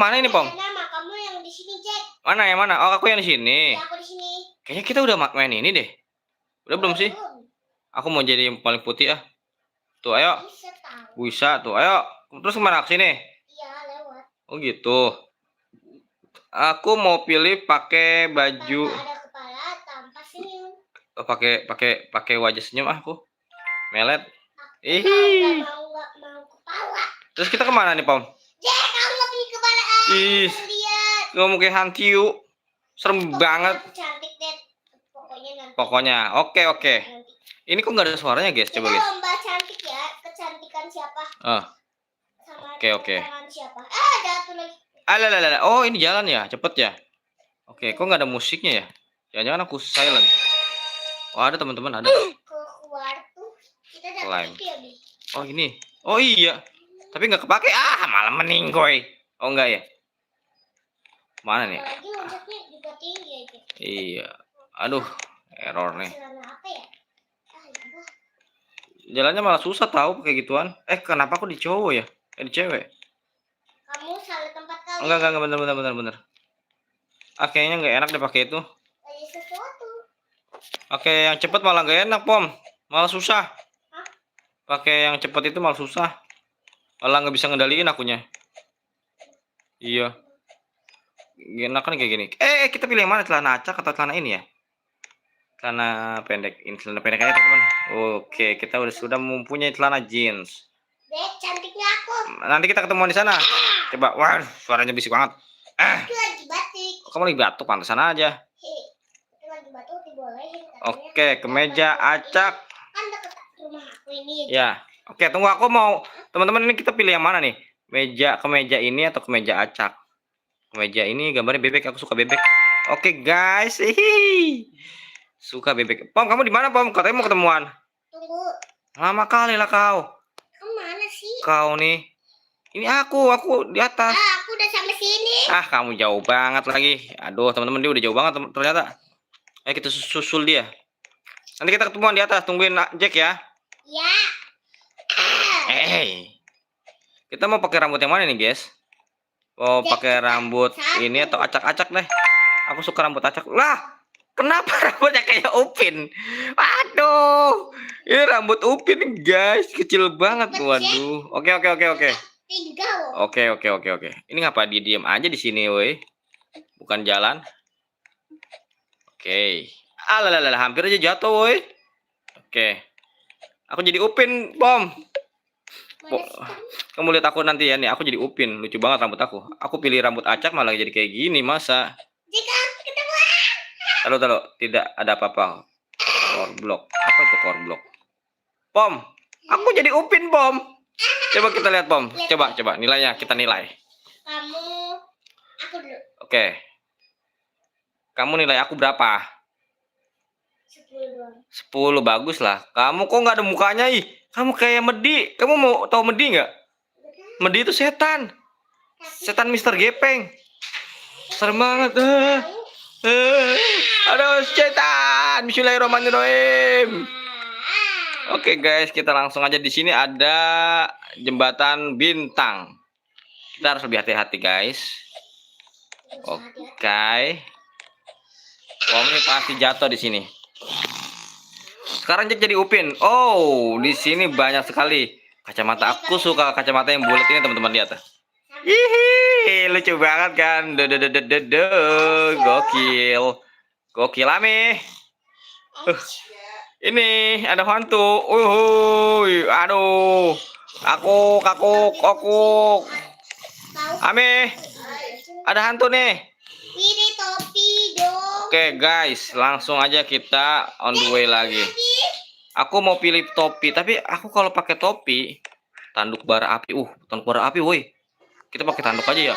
Mana ini, Pom? Nama kamu yang di sini, Jack. Mana yang mana? Oh, aku yang di sini. Ya, aku di sini. Kayaknya kita udah main ini deh. Udah belum sih? Aku mau jadi yang paling putih ah. Tuh, ayo. Bisa tuh, ayo. Terus kemana ke sini? Iya, lewat. Oh gitu. Aku mau pilih pakai baju. Tanpa ada kepala, tanpa senyum. Pakai wajah senyum ah aku. Melet. Ih. Nggak mau kepala. Terus kita kemana nih, Pom? Jack, kamu nggak punya kepala. Ih. Ngomong kayak hantu. Serem banget. Cantik deh. Pokoknya. Oke. Ini kok nggak ada suaranya, guys? Coba, guys. Lomba cantik ya. Kecantikan siapa? Oke. Siapa? Jatuh lagi. Alah. Oh, ini jalan ya, cepet ya. Oke, kok nggak ada musiknya ya? Jangan-jangan aku silent. Oh, ada teman-teman, ada. Keluar tuh kita dapat ya, Bi. Oh, ini. Oh iya. Tapi nggak kepake. Malah meninggoy. Oh, enggak ya? Mana nih? Apalagi loncatnya juga tinggi aja. Iya. Aduh, error nih. Celana apa ya? Jalannya malah susah tahu pakai gituan. Kenapa aku di cowok ya? Di cewek. Kamu salah tempat kali. Enggak, bener. Kayaknya nggak enak deh pakai itu. Ada sesuatu. Oke, yang cepet malah nggak enak, Pom. Malah susah. Pakai yang cepet itu malah susah. Malah nggak bisa ngendaliin akunya. Iya. Enak kan kayak gini. Kita pilih yang mana? Celana acak atau celana ini ya? Celana pendek. Ini celana pendek aja, teman-teman. Oke, kita sudah mempunyai celana jeans. Dek, cantiknya aku. Nanti kita ketemuan di sana. Coba. Wah, suaranya bisik banget. Aku lagi batik. Kamu lagi batuk, pantesan aja. Aku lagi batuk, dibolehin. Oke, kemeja acak. Kan dekat rumah aku ini. Ya. Oke, tunggu, aku mau. Teman-teman, ini kita pilih yang mana nih? Kemeja ini atau kemeja acak? Kemeja ini gambarnya bebek, aku suka bebek. Oke, guys. Suka bebek. Pom, kamu di mana, Pom? Katanya mau ketemuan. Tunggu. Lama kali lah kau. Kemana sih? Kau nih. Ini aku di atas. Aku udah sampai sini. Kamu jauh banget lagi. Aduh, teman-teman, dia udah jauh banget ternyata. Ayo kita susul dia. Nanti kita ketemuan di atas. Tungguin Jack ya. Ya. Kita mau pakai rambut yang mana nih, guys? Oh, pakai rambut ini atau acak-acak deh. Aku suka rambut acak. Lah, kenapa rambutnya kayak Upin? Aduh, ini rambut Upin, guys, kecil banget. Waduh. Oke. Oke. Ini ngapa dia diam aja di sini, woi? Bukan jalan. Oke. Alah, hampir aja jatuh, woi. Oke. Aku jadi Upin, Pom. Kamu lihat aku nanti ya nih, aku jadi Upin. Lucu banget rambut aku. Aku pilih rambut acak malah jadi kayak gini, masa? Jika ketemu. Taruh, tidak ada apa-apa. Core block. Apa itu core block? Pom, aku jadi Upin, Pom. Coba kita lihat, Pom. Coba nilainya, kita nilai. Aku dulu. Oke. Kamu nilai aku berapa? 10, bagus lah. Kamu kok nggak ada mukanya, ih? Kamu kayak Medi. Kamu mau tahu Medi nggak? Medi itu setan. Setan Mister Gepeng. Serem banget. Aduh, setan. Bismillahirrahmanirrahim. Oke, guys, kita langsung aja. Di sini ada jembatan bintang. Kita harus lebih hati-hati, guys. Oke. Om ini pasti jatuh di sini. Sekarang Jack jadi Upin. Oh, di sini banyak sekali kacamata. Aku suka kacamata yang bulat ini, teman-teman, lihat. Hihi, lucu banget kan? Gokil Ame. Ini ada hantu. Aduh. Aku. Ame. Ada hantu nih. Pilih topi dong. Oke, guys, langsung aja kita on the way lagi. Aku mau pilih topi, tapi aku kalau pakai topi tanduk bara api. Tanduk bara api, woi. Kita pakai tanduk aja ya.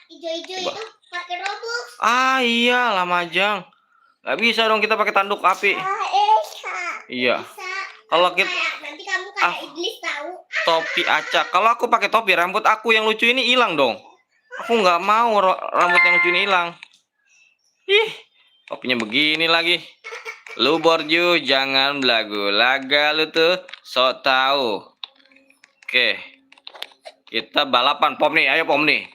Hijau-hijau itu pakai Robux. Iya, Lamajang. Gak bisa dong kita pakai tanduk api. Iya. Kalau kita nanti kamu kayak iblis tahu. Topi acak. Kalau aku pakai topi, rambut aku yang lucu ini hilang dong. Aku nggak mau rambut yang lucu ini hilang. Topinya begini lagi. Lu borju jangan belagu. Laga lu tuh sok tahu. Oke. Kita balapan, Pom nih. Ayo, Pom nih.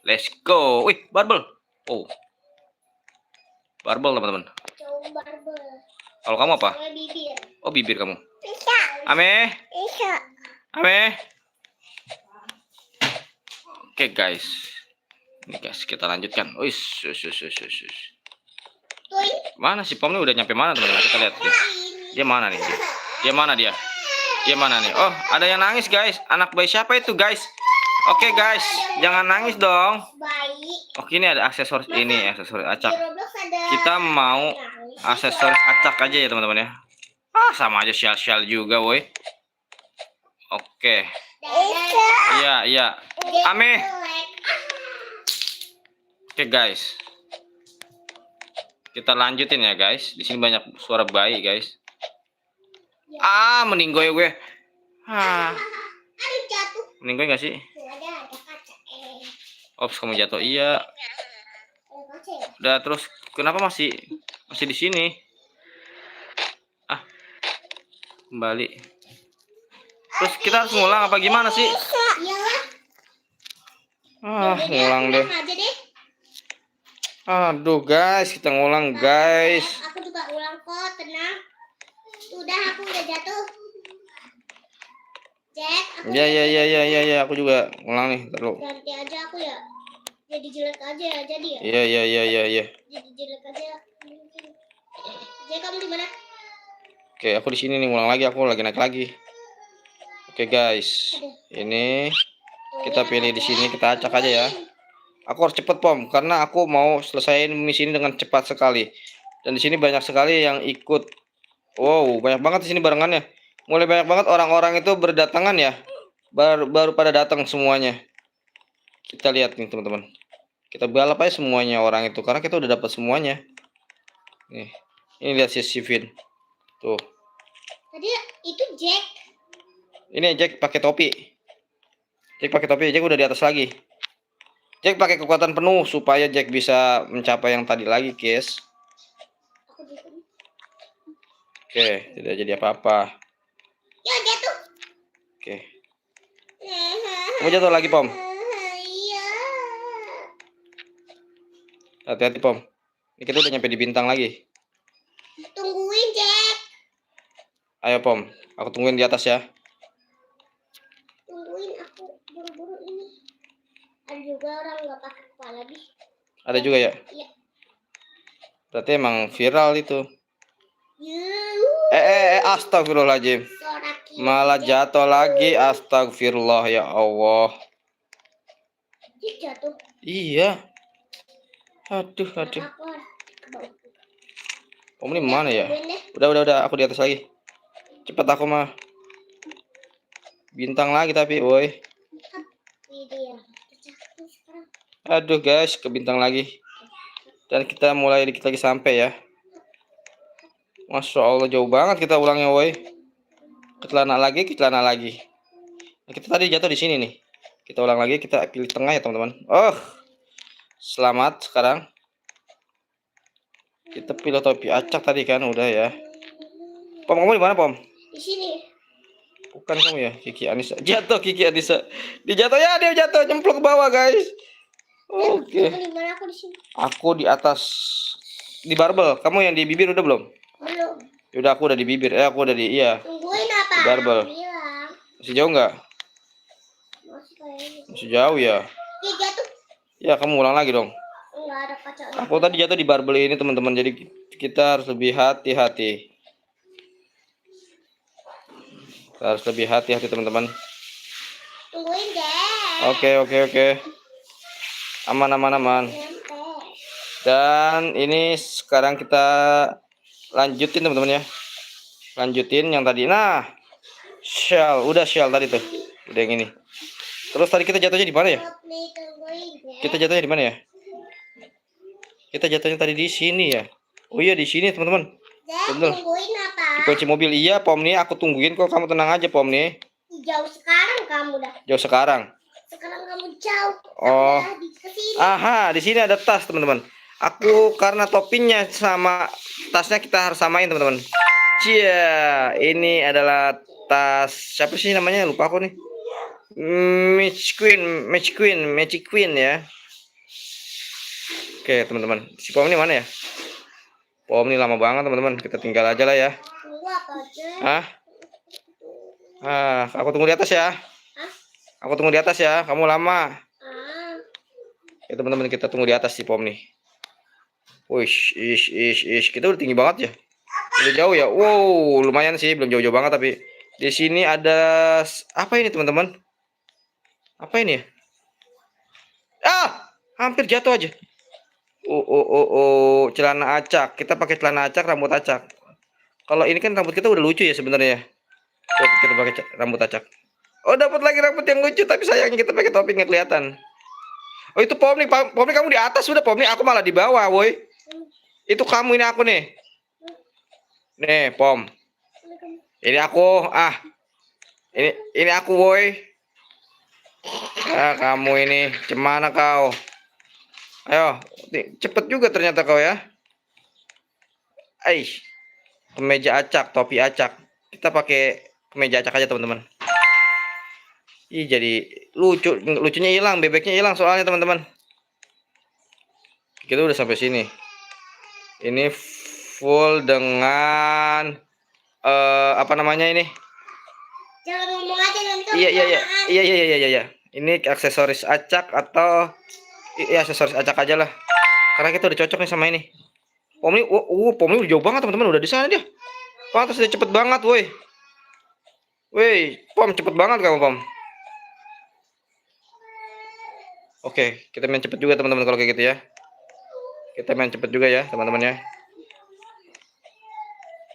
Let's go. Wih, barbel. Oh. Barbel, teman-teman. Coba barbel. Kalau kamu apa? Sama bibir. Oh, bibir kamu. Bisa. Ame. Bisa. Ame. Oke, guys. Ini guys, kita lanjutkan. Wih, Tuh. mana si Pom ini udah nyampe mana, teman-teman? Kita lihat dia. Dia mana nih? Dia mana dia? Dia mana nih? Oh, ada yang nangis, guys. Anak bayi siapa itu, guys? Oke, guys. Jangan nangis dong. Bayi. Oke, ini ada aksesoris ini, aksesoris acak. Di Roblox ada. Kita mau aksesoris acak aja ya, teman-teman ya. Ah, sama aja sial-sial juga, woi. Oke. Iya, iya. Ame. Oke, guys. Kita lanjutin ya, guys. Di sini banyak suara bayi, guys. Ah, meninggoy gue. Ah, Aduh, jatuh. meninggoy nggak sih? Ada kaca. Ops, kamu jatuh. Iya. Ada kaca ya? Udah, terus kenapa masih di sini? Ah, kembali. Terus kita harus ngulang apa gimana sih? Iyalah. Ah, Udah, ngulang deh. ulang aja deh. Aduh, guys, kita ngulang, guys. Aku juga ulang kok, tenang. Udah, aku udah jatuh. Jack, aku Ya, ya, ya, ya, ya, ya, aku juga ngulang nih, terus. ganti aja aku ya. Jadi jelek aja ya, jadi ya. Iya, iya, iya, iya, iya. Jadi jelek aja. Jack, kamu di mana? Oke, aku di sini nih, ngulang lagi, aku lagi naik lagi. Oke, guys. Ini kita pilih di sini, kita acak aja ya. Aku harus cepet, Pom, karena aku mau selesaiin misi ini dengan cepat sekali. Dan di sini banyak sekali yang ikut. Wow, banyak banget di sini barengannya. Mulai banyak banget orang-orang itu berdatangan ya. Baru pada datang semuanya. Kita lihat nih, teman-teman. Kita balap aja semuanya orang itu karena kita udah dapat semuanya. Nih. Ini lihat si Sivin. Tuh. Tadi itu Jack. Ini Jack pakai topi. Jack pakai topi, Jack udah di atas lagi. Jack pakai kekuatan penuh supaya Jack bisa mencapai yang tadi lagi, guys. Aku jatuh. Oke, tidak jadi apa-apa. Ya, jatuh. Oke. Kamu jatuh lagi, Pom. Iya. Hati-hati, Pom. Ini kita udah nyampe di bintang lagi. Tungguin, Jack. Ayo, Pom. Aku tungguin di atas ya. Tungguin aku buru-buru ini. Ada juga orang nggak pakai kepala bis. Ada juga ya? Iya. Berarti emang viral itu. Yuh. Astagfirullahaladzim. Suara kita. Malah jatuh lagi. Astagfirullah, ya Allah. Jack jatuh. Iya. Aduh, aduh. Aku harus ke bawah. Pom ini mana ya? Tungguin deh. Udah. Aku di atas lagi. Cepet aku mah. Bintang lagi tapi, woi. Ini dia. Jatuh sekarang. Aduh, guys, ke bintang lagi. Dan kita mulai dikit lagi sampai ya. Masya Allah, jauh banget kita ulangnya, woi. Ke celana lagi. Nah, kita tadi jatuh di sini nih. Kita ulang lagi, kita pilih tengah ya, teman-teman. Oh, selamat sekarang. Kita pilih topi acak tadi kan, udah ya. Pom, kamu di mana, Pom? Di sini. Bukan kamu ya, Kiki Anissa. Jatuh Kiki Anissa. Dia jatuh, nyemplung ke bawah, guys. Oke. Kamu di mana? Aku di sini. Aku di atas di barbel. Kamu yang di bibir udah belum? Belum. Udah, aku udah di bibir. Aku udah di iya. Tungguin apa? Di barbel. Aku bilang. Masih jauh nggak? Masih kayaknya. Masih jauh ya. Dia jatuh. Ya, kamu ulang lagi dong. Enggak ada kaca. Aku tadi jatuh di barbel ini, teman-teman. Jadi kita harus lebih hati-hati. Kita harus lebih hati-hati, teman-teman. Tungguin deh. Oke. Aman. Nyampe. Dan ini sekarang kita lanjutin, teman-teman ya. Lanjutin yang tadi. Nah, udah shell tadi tuh. Udah yang ini. Terus tadi kita jatuhnya di mana ya? Nih, tungguin deh. Kita jatuhnya di mana ya? Kita jatuhnya tadi di sini ya. Oh iya, di sini, teman-teman. Dek, Bener. tungguin apa? Dikunci mobil. Iya, Pom nih. Aku tungguin kok. Kamu tenang aja, Pom nih. Jauh sekarang kamu dah. Jauh sekarang. Sekarang kamu jauh. Oh. Aku di kesini. Aha, di sini ada tas, teman-teman. Aku karena topinya sama tasnya kita harus samain, teman-teman. Cia, ini adalah tas siapa sih namanya? Lupa aku nih. Magic Queen ya. Oke, teman-teman. Si Pom ini mana ya? Pom ini lama banget, teman-teman. Kita tinggal aja lah ya. Tunggu apa aja? Hah? Aku tunggu di atas ya. Hah? Aku tunggu di atas ya. Kamu lama. Ah, Ya, teman-teman, kita tunggu di atas si Pom nih. Wish, kita udah tinggi banget ya. Udah jauh ya. Wow, lumayan sih, belum jauh-jauh banget tapi di sini ada apa ini, teman-teman? Apa ini ya? Hampir jatuh aja. Celana acak. Kita pakai celana acak, rambut acak. Kalau ini kan rambut kita udah lucu ya sebenarnya. Coba kita pakai rambut acak. Oh, dapat lagi rambut yang lucu, tapi sayangnya kita pakai topi nggak kelihatan. Oh, itu Pom nih, kamu di atas sudah, Pom nih, aku malah di bawah, woi. Itu kamu, ini aku nih. Nih, Pom. Ini aku, Ini aku, woi. Kamu ini, cemana kau? Ayo, cepet juga ternyata kau ya. Kemeja acak, topi acak. Kita pakai kemeja acak aja, teman-teman. Ih, jadi lucunya hilang, bebeknya hilang soalnya, teman-teman. Kita udah sampai sini. Ini full dengan apa namanya ini? jangan ngomong aja nanti. Iya. Ini aksesoris acak atau aksesoris acak aja lah. Karena kita udah cocok nih sama ini. Pom ini udah jauh banget, teman-teman. Udah di sana dia. Pantas dia cepet banget, woi. Woi, Pom cepet banget kamu, Pom. Oke, kita main cepet juga, teman-teman, kalau kayak gitu ya. Kita main cepet juga ya, teman-teman ya.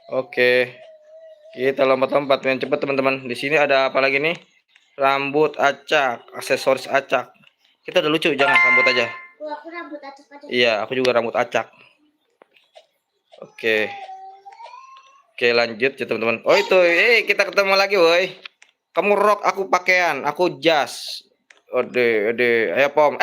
Oke. Kita lompat-lompat main cepet, teman-teman. Di sini ada apa lagi nih? Rambut acak, aksesoris acak. Kita udah lucu, jangan rambut aja. Aku rambut acak aja. Iya, aku juga rambut acak. Oke. Oke, lanjut ya, teman-teman. Oh, itu. Kita ketemu lagi, woi. Kamu rok, aku pakaian, aku jas. Ode. Ayo, Pom.